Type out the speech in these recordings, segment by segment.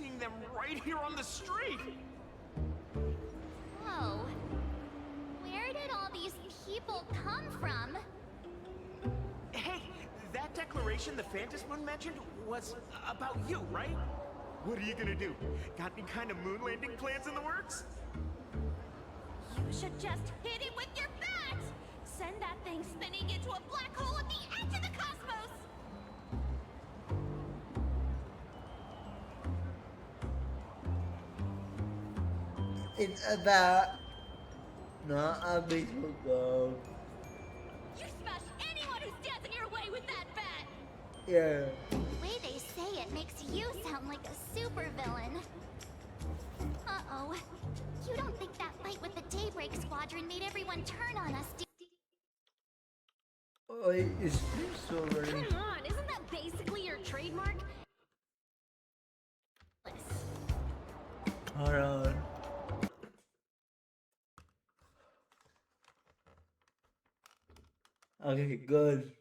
seeing them right here on the street! Whoa. Where did all these people come from? Hey, that declaration the Phantom Moon mentioned was about you, right? What are you gonna do? Got any kind of moon landing plans in the works? You should just hit it with your bat! Send that thing spinning into a black hole at the edge of the cosmos! It's about not a baseball glove. You smash anyone who stands in your way with that bat! Yeah. The way they say it makes you sound like a supervillain. Uh-oh. You don't think that fight with the Daybreak Squadron made everyone turn on us, do Oh, it's so already. Come on, isn't that basically your trademark? Hold on. Okay, good.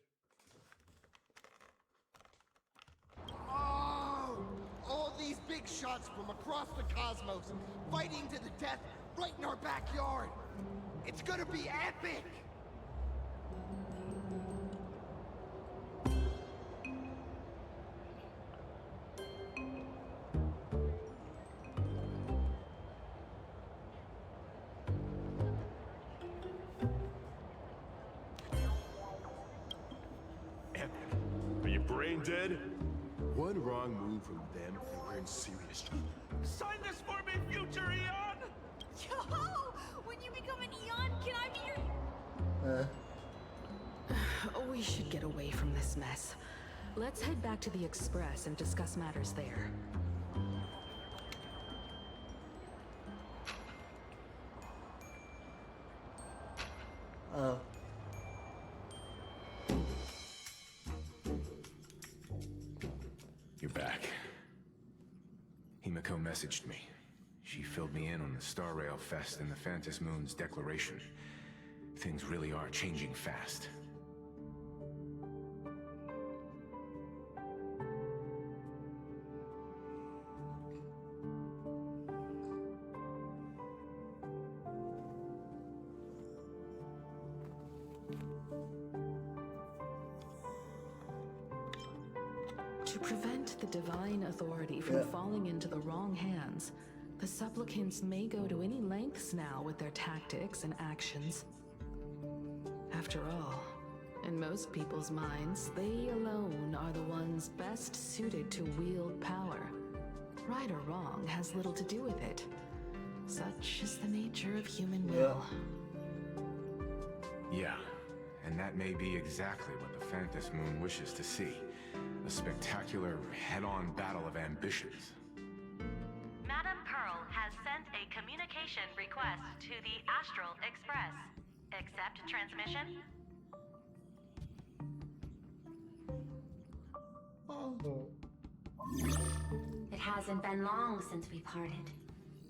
Oh! All these big shots from across the cosmos, fighting to the death right in our backyard. It's gonna be epic! Epic. Are you brain dead? One wrong move from them and we're in serious trouble. Sign this for me, future Eon! Yo! When you become an Eon, can I be your... We should get away from this mess. Let's head back to the Express and discuss matters there. Oh. You're back. Himiko messaged me. She filled me in on the Star Rail Fest and the Phantom Moon's declaration. Things really are changing fast. To prevent the divine authority from falling into the wrong hands, the supplicants may go to any lengths now with their tactics and actions. After all, in most people's minds, they alone are the ones best suited to wield power. Right or wrong has little to do with it. Such is the nature of human will. Yeah, and that may be exactly what the Phantom Moon wishes to see. A spectacular, head-on battle of ambitions. Madam Pearl has sent a communication request to the Astral Express. Accept transmission? It hasn't been long since we parted,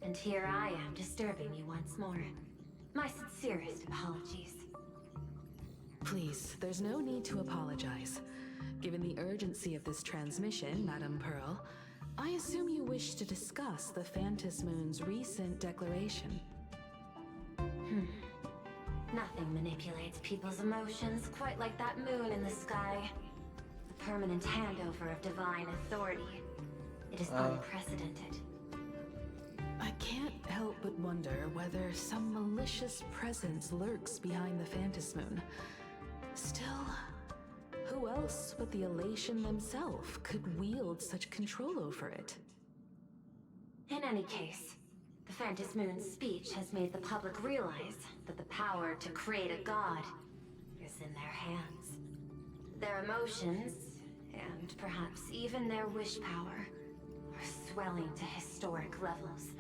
and here I am disturbing you once more. My sincerest apologies. Please, there's no need to apologize. Given the urgency of this transmission, Madam Pearl, I assume you wish to discuss the Phantom Moon's recent declaration. Nothing manipulates people's emotions quite like that moon in the sky. The permanent handover of divine authority. It is unprecedented. I can't help but wonder whether some malicious presence lurks behind the Phantom Moon. Still, who else but the Elation themselves could wield such control over it? In any case, the Phantom Moon's speech has made the public realize that the power to create a god is in their hands. Their emotions, and perhaps even their wish power, are swelling to historic levels.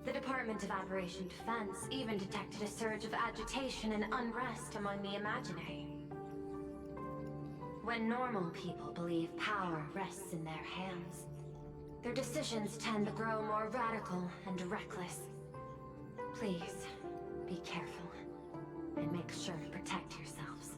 The Department of Aberration Defense even detected a surge of agitation and unrest among the Imaginary. When normal people believe power rests in their hands, their decisions tend to grow more radical and reckless. Please, be careful, and make sure to protect yourselves.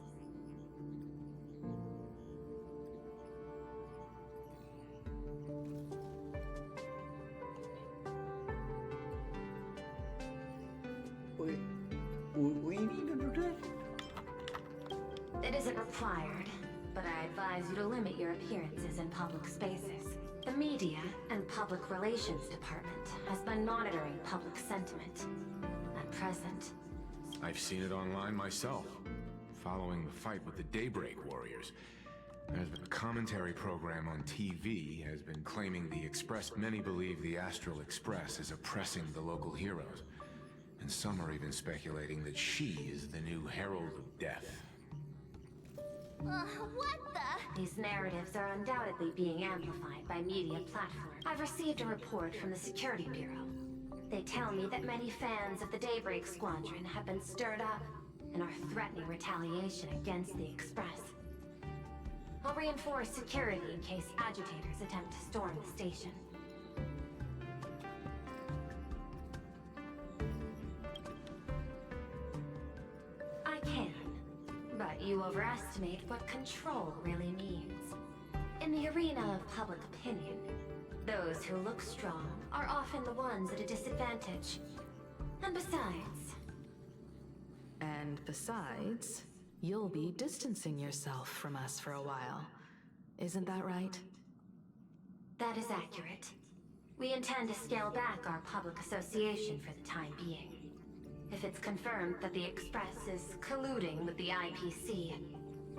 required, but I advise you to limit your appearances in public spaces. The media and public relations department has been monitoring public sentiment. At present, I've seen it online myself, following the fight with the Daybreak Warriors. There's been a commentary program on TV has been claiming the Express. Many believe the Astral Express is oppressing the local heroes. And some are even speculating that she is the new Herald of Death. What the? these narratives are undoubtedly being amplified by media platforms. I've received a report from the Security Bureau. They tell me that many fans of the Daybreak Squadron have been stirred up and are threatening retaliation against the Express. I'll reinforce security in case agitators attempt to storm the station. I can, but you overestimate what control really means. In the arena of public opinion, those who look strong are often the ones at a disadvantage. And besides, you'll be distancing yourself from us for a while. Isn't that right? that is accurate. We intend to scale back our public association for the time being. If it's confirmed that the Express is colluding with the IPC,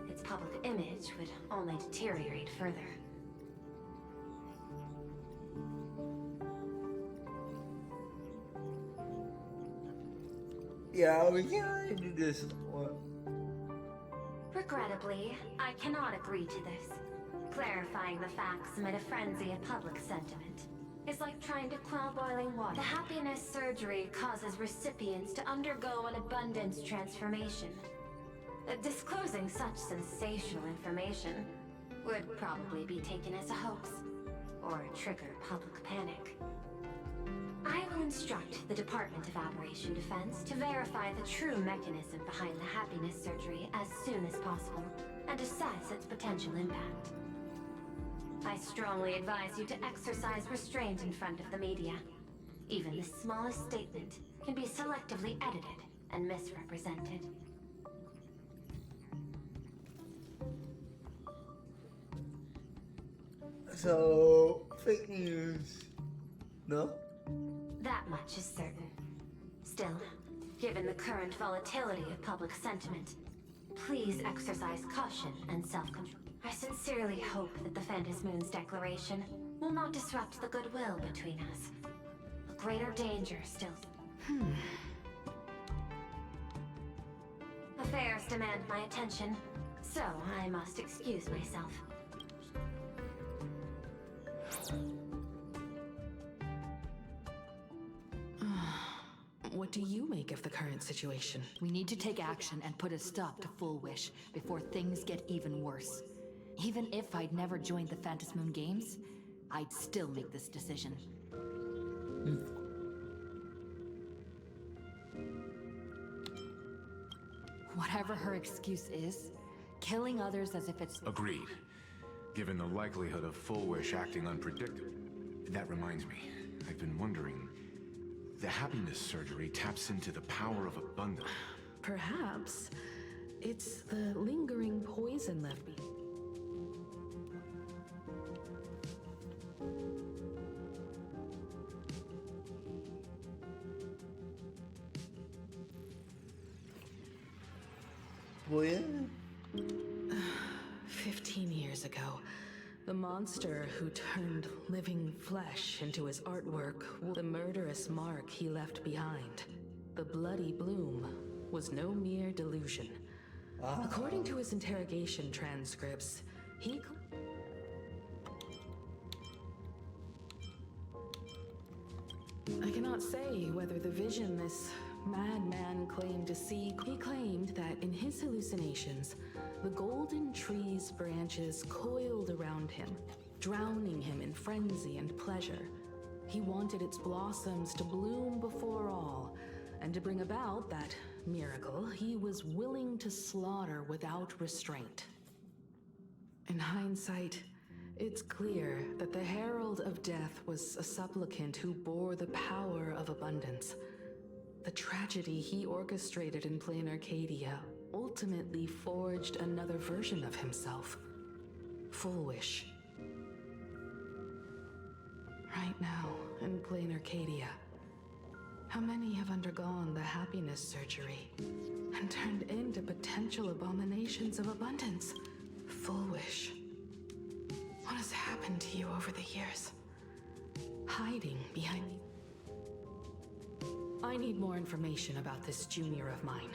its public image would only deteriorate further. Yeah, we can't do this one. Regrettably, I cannot agree to this. Clarifying the facts amid a frenzy of public sentiment is like trying to quell boiling water. The happiness surgery causes recipients to undergo an abundance transformation. Disclosing such sensational information would probably be taken as a hoax, or trigger public panic. I will instruct the Department of Operation Defense to verify the true mechanism behind the happiness surgery as soon as possible, and assess its potential impact. I strongly advise you to exercise restraint in front of the media. Even the smallest statement can be selectively edited and misrepresented. So, fake news. No? That much is certain. Still, given the current volatility of public sentiment, please exercise caution and self-control. I sincerely hope that the Phantom Moon's declaration will not disrupt the goodwill between us. A greater danger still... Affairs demand my attention, so I must excuse myself. What do you make of the current situation? We need to take action and put a stop to Full Wish before things get even worse. Even if I'd never joined the Phantom Moon Games, I'd still make this decision. Whatever her excuse is, killing others as if it's... Agreed. Given the likelihood of Full Wish acting unpredictable. That reminds me, I've been wondering... The happiness surgery taps into the power of abundance. Perhaps it's the lingering poison left behind. Well, yeah. 15 years ago, the monster who turned living flesh into his artwork, the murderous mark he left behind. The bloody bloom was no mere delusion. According to his interrogation transcripts, I cannot say whether the vision this madman claimed to see. He claimed that in his hallucinations, the golden tree's branches coiled around him, drowning him in frenzy and pleasure. He wanted its blossoms to bloom before all, and to bring about that miracle, he was willing to slaughter without restraint. In hindsight, it's clear that the Herald of Death was a supplicant who bore the power of abundance. The tragedy he orchestrated in plain Arcadia ultimately ultimately forged another version of himself. Full Wish. Right now, in plain Arcadia, how many have undergone the happiness surgery and turned into potential abominations of abundance? Full Wish. What has happened to you over the years? Hiding behind... I need more information about this junior of mine.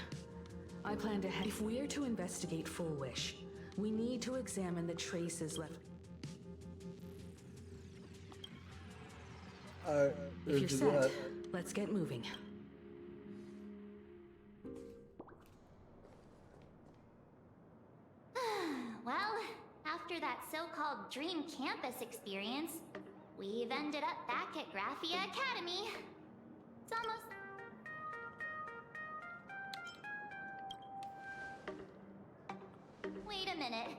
I plan to head... If we're to investigate Full Wish, we need to examine the traces left... If you're set, let's get moving. Well, after that so-called Dream Campus experience, we've ended up back at Graphia Academy. It's almost... Wait a minute.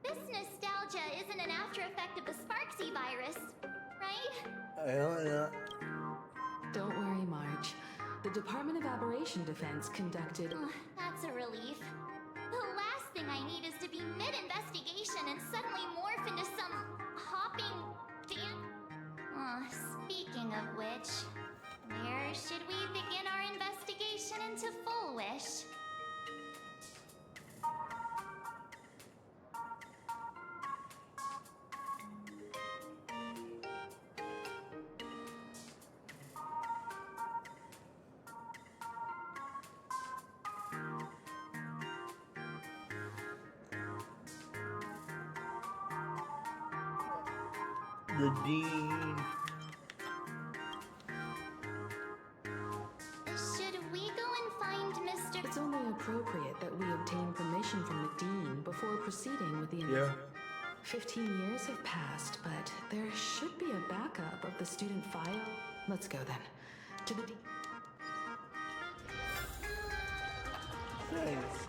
This nostalgia isn't an after effect of the Sparksy virus, right? I don't know. Don't worry, Marge. The Department of Aberration Defense conducted... That's a relief. The last thing I need is to be mid-investigation and suddenly morph into some hopping speaking of which, where should we begin our investigation into Full Wish? The Dean. Should we go and find Mr. It's only appropriate that we obtain permission from the Dean before proceeding with the... Yeah. 15 years have passed, but there should be a backup of the student file. Let's go then. To the... Thanks.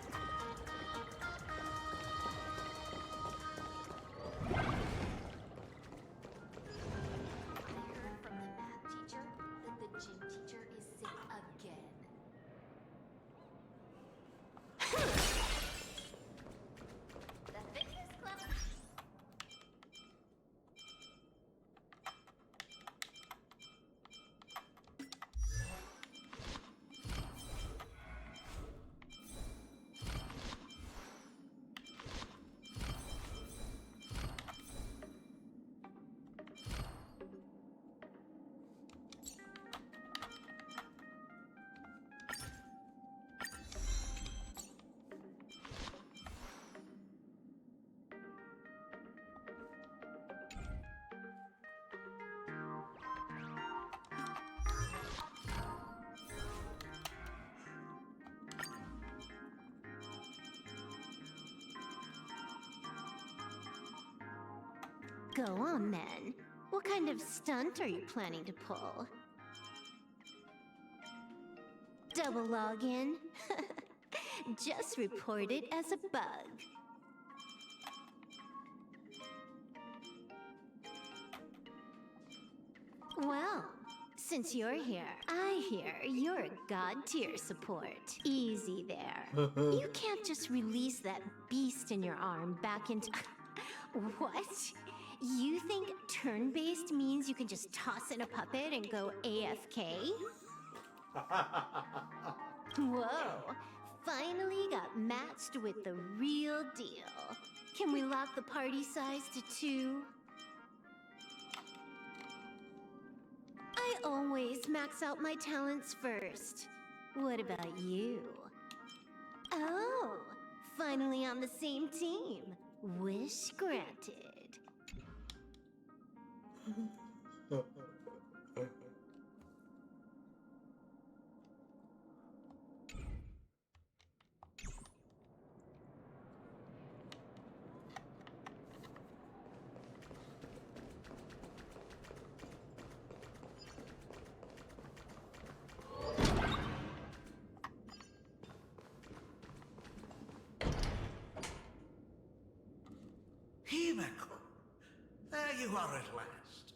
Go on then. What kind of stunt are you planning to pull? Double login? Just report it as a bug. Well, since you're here, I hear you're a god-tier support. Easy there. You can't just release that beast in your arm back into... What? You think turn-based means you can just toss in a puppet and go AFK? Whoa. Finally got matched with the real deal. Can we lock the party size to 2? I always max out my talents first. What about you? Oh, finally on the same team. Wish granted. Himeko, there you are at last.